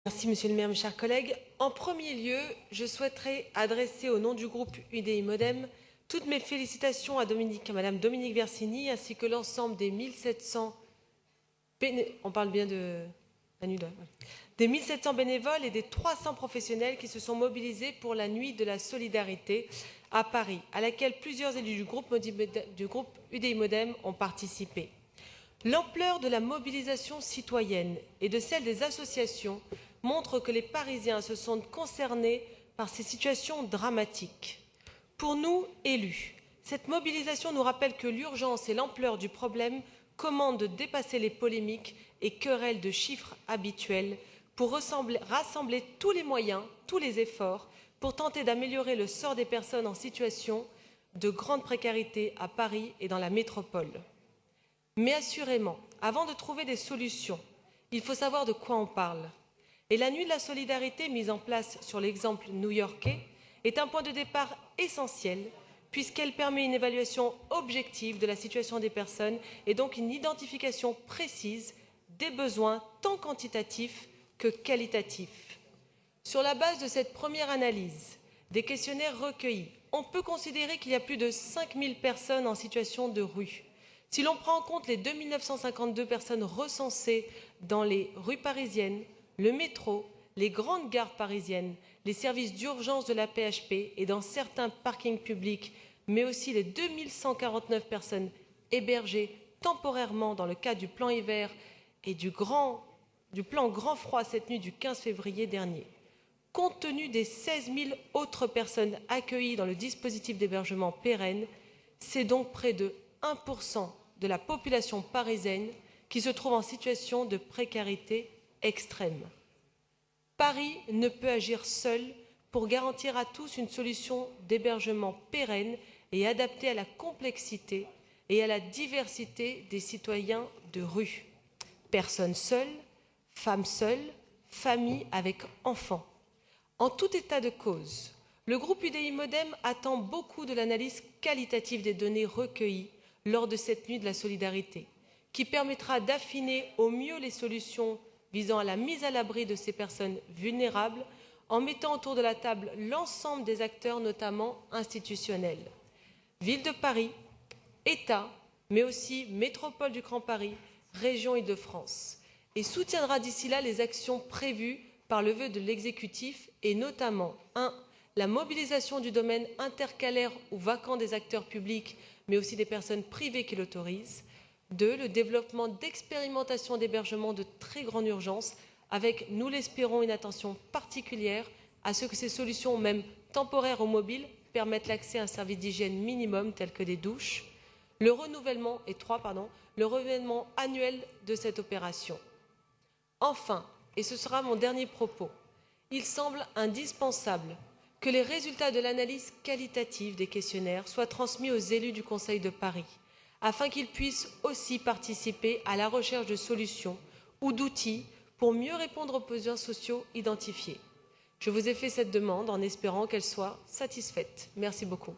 Merci Monsieur le maire, mes chers collègues. En premier lieu, je souhaiterais adresser au nom du groupe UDI Modem toutes mes félicitations à Madame Dominique Versini ainsi que l'ensemble des 1700 bénévoles et des 300 professionnels qui se sont mobilisés pour la nuit de la solidarité à Paris, à laquelle plusieurs élus du groupe UDI Modem ont participé. L'ampleur de la mobilisation citoyenne et de celle des associations montre que les Parisiens se sentent concernés par ces situations dramatiques. Pour nous, élus, cette mobilisation nous rappelle que l'urgence et l'ampleur du problème commandent de dépasser les polémiques et querelles de chiffres habituels pour rassembler tous les moyens, tous les efforts pour tenter d'améliorer le sort des personnes en situation de grande précarité à Paris et dans la métropole. Mais assurément, avant de trouver des solutions, il faut savoir de quoi on parle. Et la nuit de la solidarité mise en place sur l'exemple new-yorkais est un point de départ essentiel puisqu'elle permet une évaluation objective de la situation des personnes et donc une identification précise des besoins tant quantitatifs que qualitatifs. Sur la base de cette première analyse des questionnaires recueillis, on peut considérer qu'il y a plus de 5000 personnes en situation de rue. Si l'on prend en compte les 2952 personnes recensées dans les rues parisiennes, le métro, les grandes gares parisiennes, les services d'urgence de la PHP et dans certains parkings publics, mais aussi les 2149 personnes hébergées temporairement dans le cadre du plan hiver et du plan grand froid cette nuit du 15 février dernier. Compte tenu des 16 000 autres personnes accueillies dans le dispositif d'hébergement pérenne, c'est donc près de 1% de la population parisienne qui se trouve en situation de précarité extrême. Paris ne peut agir seul pour garantir à tous une solution d'hébergement pérenne et adaptée à la complexité et à la diversité des citoyens de rue. Personnes seules, femmes seules, familles avec enfants. En tout état de cause, le groupe UDI Modem attend beaucoup de l'analyse qualitative des données recueillies lors de cette nuit de la solidarité, qui permettra d'affiner au mieux les solutions visant à la mise à l'abri de ces personnes vulnérables en mettant autour de la table l'ensemble des acteurs, notamment institutionnels. Ville de Paris, État, mais aussi Métropole du Grand Paris, Région Île-de-France, et soutiendra d'ici là les actions prévues par le vœu de l'exécutif et notamment 1. La mobilisation du domaine intercalaire ou vacant des acteurs publics, mais aussi des personnes privées qui l'autorisent. 2. Le développement d'expérimentations d'hébergement de très grande urgence, avec, nous l'espérons, une attention particulière à ce que ces solutions, même temporaires ou mobiles, permettent l'accès à un service d'hygiène minimum tel que des douches. Le renouvellement, le renouvellement annuel de cette opération. Enfin, et ce sera mon dernier propos, il semble indispensable que les résultats de l'analyse qualitative des questionnaires soient transmis aux élus du Conseil de Paris, afin qu'ils puissent aussi participer à la recherche de solutions ou d'outils pour mieux répondre aux besoins sociaux identifiés. Je vous ai fait cette demande en espérant qu'elle soit satisfaite. Merci beaucoup.